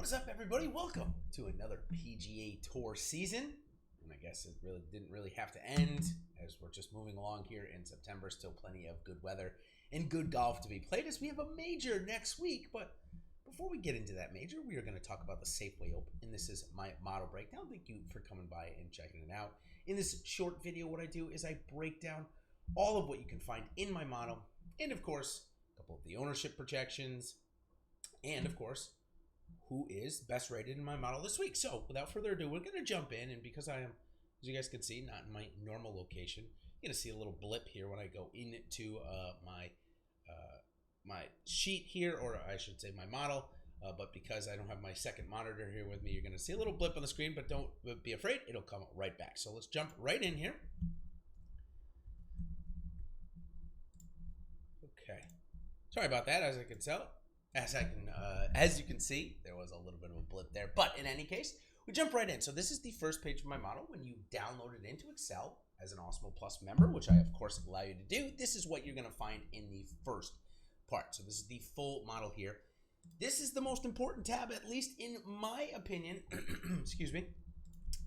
What is up, everybody? Welcome to another PGA Tour season. And I guess it didn't really have to end, as we're just moving along here in September. Still plenty of good weather and good golf to be played, as we have a major next week. But before we get into that major, we are going to talk about the Safeway Open, and this is my model breakdown. Thank you for coming by and checking it out. In this short video, what I do is I break down all of what you can find in my model, and of course, a couple of the ownership projections, and of course, who is best rated in my model this week. So without further ado, we're going to jump in, and because I am, as you guys can see, not in my normal location, you're going to see a little blip here when I go into my sheet here, or I should say my model, but because I don't have my second monitor here with me, you're going to see a little blip on the screen, but don't be afraid, it'll come right back. So let's jump right in here. Okay, sorry about that. As you can see, there was a little bit of a blip there, but in any case, we jump right in. So this is the first page of my model. When you download it into Excel as an Awesemo Plus member, which I of course allow you to do, this is what you're going to find in the first part. So this is the full model here. This is the most important tab, at least in my opinion. Excuse me.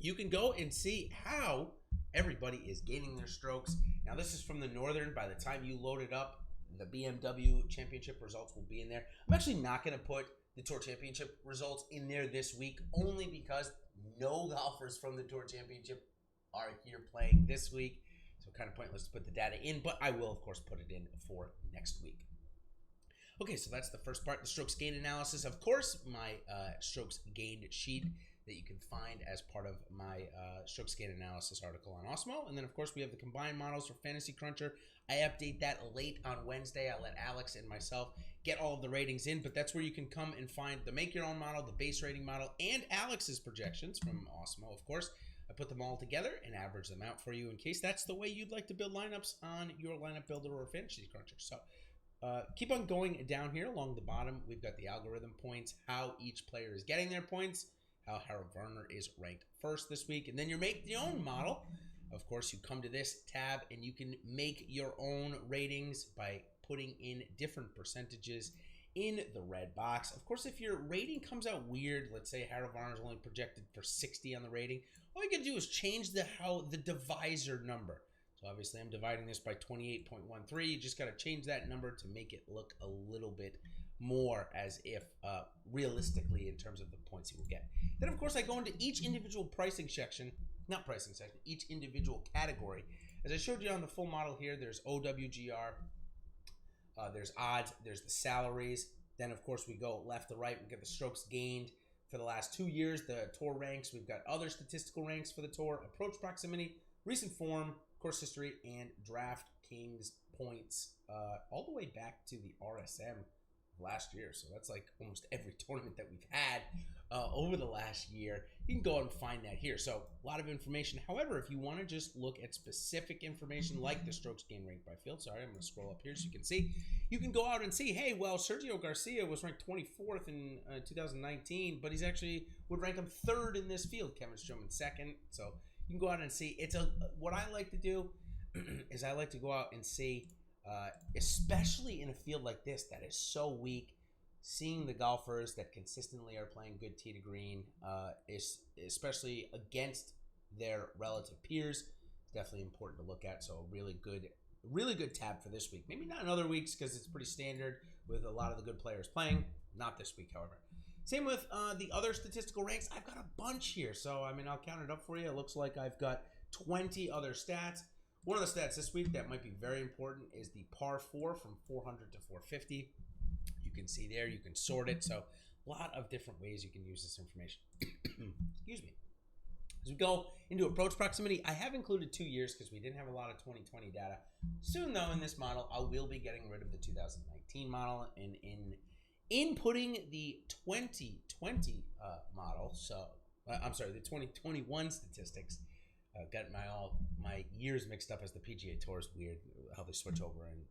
You can go and see how everybody is gaining their strokes. Now this is from the Northern. By the time you load it up, the BMW Championship results will be in there. I'm actually not going to put the Tour Championship results in there this week, only because no golfers from the Tour Championship are here playing this week. So kind of pointless to put the data in, but I will, of course, put it in for next week. Okay, so that's the first part, the strokes gained analysis. Of course, my strokes gained sheet that you can find as part of my strokes gained analysis article on Awesemo. And then, of course, we have the combined models for Fantasy Cruncher. I update that late on Wednesday. I let Alex and myself get all of the ratings in, but that's where you can come and find the make your own model, the base rating model, and Alex's projections from Awesemo, of course. I put them all together and average them out for you in case that's the way you'd like to build lineups on your lineup builder or Fantasy Cruncher. So keep on going down here along the bottom. We've got the algorithm points, how each player is getting their points, how Harold Varner is ranked first this week, and then you make your own model. Of course, you come to this tab and you can make your own ratings by putting in different percentages in the red box. Of course, if your rating comes out weird, let's say Harold Varner is only projected for 60 on the rating, all you can do is change the divisor number. So obviously I'm dividing this by 28.13. You just got to change that number to make it look a little bit more as if realistically in terms of the points you will get. Then of course I go into each individual each individual category. As I showed you on the full model here, there's OWGR, there's odds, there's the salaries. Then of course we go left to right, we get the strokes gained for the last 2 years, the tour ranks. We've got other statistical ranks for the tour, approach proximity, recent form, course history, and DraftKings points all the way back to the RSM last year. So that's like almost every tournament that we've had over the last year. You can go out and find that here. So a lot of information. However, if you want to just look at specific information like the strokes gained ranked by field, sorry, I'm going to scroll up here so you can see. You can go out and see, hey, well, Sergio Garcia was ranked 24th in 2019, but he's actually would rank him third in this field. Kevin Stroman second. So you can go out and see. What I like to do is I like to go out and see, especially in a field like this that is so weak, seeing the golfers that consistently are playing good tee to green, especially against their relative peers, is definitely important to look at. So a really good tab for this week. Maybe not in other weeks because it's pretty standard with a lot of the good players playing. Not this week, however. Same with the other statistical ranks. I've got a bunch here. So, I mean, I'll count it up for you. It looks like I've got 20 other stats. One of the stats this week that might be very important is the par 4 from 400 to 450. You can see there, you can sort it. So a lot of different ways you can use this information. Excuse me. As we go into approach proximity, I have included 2 years because we didn't have a lot of 2020 data. Soon, though, in this model, I will be getting rid of the 2019 model and inputting the 2020 model. So I'm sorry, the 2021 statistics. Got my years mixed up as the PGA Tour is weird how they switch over in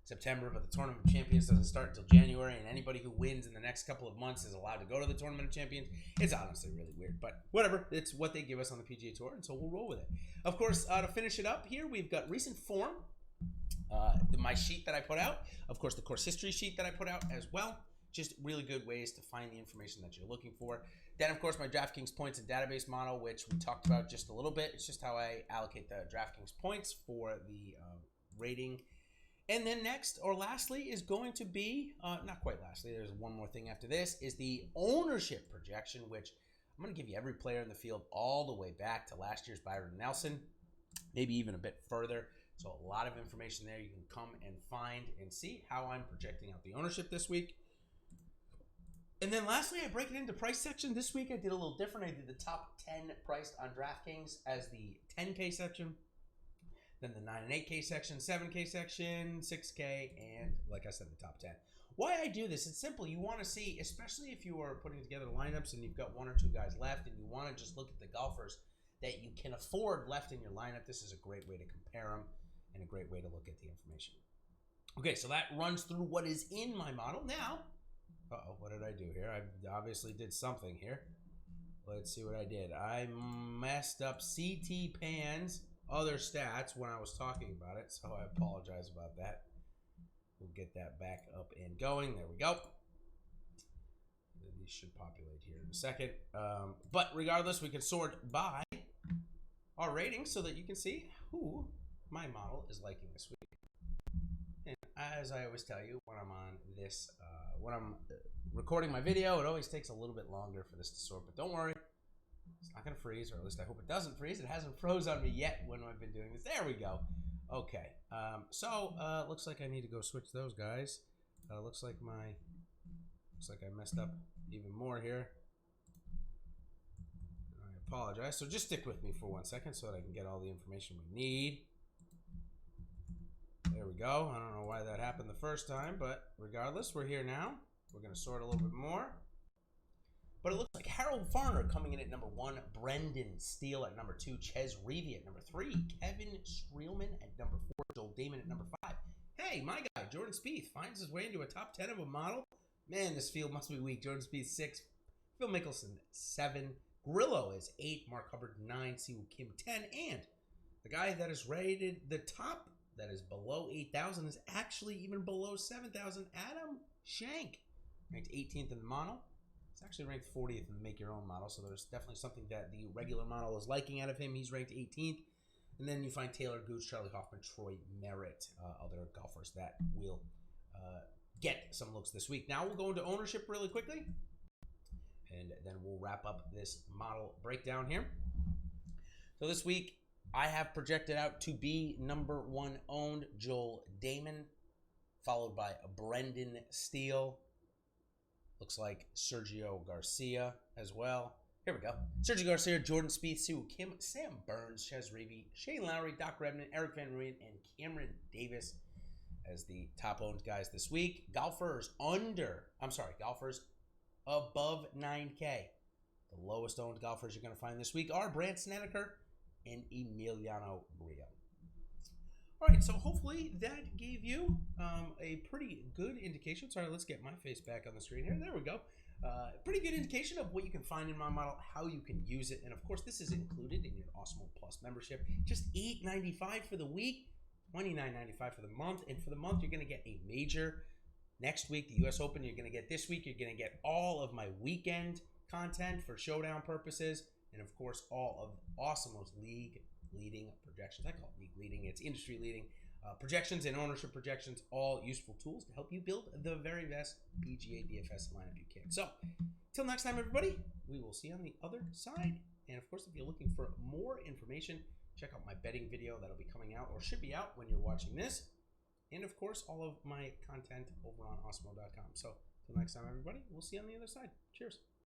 September, but the Tournament of Champions doesn't start until January, and anybody who wins in the next couple of months is allowed to go to the Tournament of Champions. It's honestly really weird, but whatever. It's what they give us on the PGA Tour, and so we'll roll with it. Of course, to finish it up here, we've got recent form, my sheet that I put out. Of course, the course history sheet that I put out as well. just really good ways to find the information that you're looking for. Then, of course, my DraftKings points and database model, which we talked about just a little bit. It's just how I allocate the DraftKings points for the rating. And then next, or lastly, is going to be, not quite lastly, there's one more thing after this, is the ownership projection, which I'm going to give you every player in the field all the way back to last year's Byron Nelson, maybe even a bit further. So a lot of information there you can come and find and see how I'm projecting out the ownership this week. And then lastly, I break it into price section. This week I did a little different. I did the top 10 priced on DraftKings as the 10K section, then the 9 and 8K section, 7K section, 6K, and like I said, the top 10. Why I do this, it's simple. You want to see, especially if you are putting together lineups and you've got one or two guys left and you want to just look at the golfers that you can afford left in your lineup, this is a great way to compare them and a great way to look at the information. Okay, so that runs through what is in my model. Now, what did I do here? I obviously did something here. Let's see what I did. I messed up CT Pan's other stats when I was talking about it, so I apologize about that. We'll get that back up and going. There we go. These should populate here in a second. But regardless, we can sort by our ratings so that you can see who my model is liking this week. And as I always tell you, when I'm on this, when I'm recording my video, it always takes a little bit longer for this to sort, but don't worry. It's not going to freeze, or at least I hope it doesn't freeze. It hasn't froze on me yet when I've been doing this. There we go. Okay. Looks like I need to go switch those guys. Looks like I messed up even more here. I apologize. So just stick with me for 1 second so that I can get all the information we need. There we go. I don't know why that happened the first time, but regardless, we're here now. We're going to sort a little bit more. But it looks like Harold Varner coming in at number 1, Brendan Steele at number 2, Ches Reavie at number 3, Kevin Streelman at number 4, Joel Damon at number 5. Hey, my guy, Jordan Spieth, finds his way into a top 10 of a model. Man, this field must be weak. Jordan Spieth, 6, Phil Mickelson, 7, Grillo is 8, Mark Hubbard, 9, Siwoo Kim, 10, and the guy that is rated the top, that is below 8,000, is actually even below 7,000, Adam Schenk, ranked 18th in the model. It's actually ranked 40th in the Make Your Own model, so there's definitely something that the regular model is liking out of him. He's ranked 18th. And then you find Taylor Gooch, Charlie Hoffman, Troy Merritt, other golfers that will get some looks this week. Now we'll go into ownership really quickly, and then we'll wrap up this model breakdown here. So this week, I have projected out to be number 1 owned Joel Damon, followed by Brendan Steele. Looks like Sergio Garcia as well. Here we go. Sergio Garcia, Jordan Spieth, Siwoo Kim, Sam Burns, Ches Reavie, Shane Lowry, Doc Redman, Eric Van Rooyen, and Cameron Davis as the top owned guys this week. Golfers above 9K. The lowest owned golfers you're going to find this week are Brandt Snedeker and Emiliano Grillo. All right, so hopefully that gave you a pretty good indication. Sorry, let's get my face back on the screen here. There we go. Pretty good indication of what you can find in my model, how you can use it. And of course, this is included in your Awesemo Plus membership. Just $8.95 for the week, $29.95 for the month. And for the month, you're going to get a major. Next week, the US Open, you're going to get this week. You're going to get all of my weekend content for showdown purposes. And of course, all of Awesemo's league leading projections. I call it league leading. It's industry leading projections and ownership projections, all useful tools to help you build the very best PGA DFS lineup you can. So, till next time, everybody, we will see you on the other side. And of course, if you're looking for more information, check out my betting video that'll be coming out or should be out when you're watching this. And of course, all of my content over on Awesemo.com. So, till next time, everybody, we'll see you on the other side. Cheers.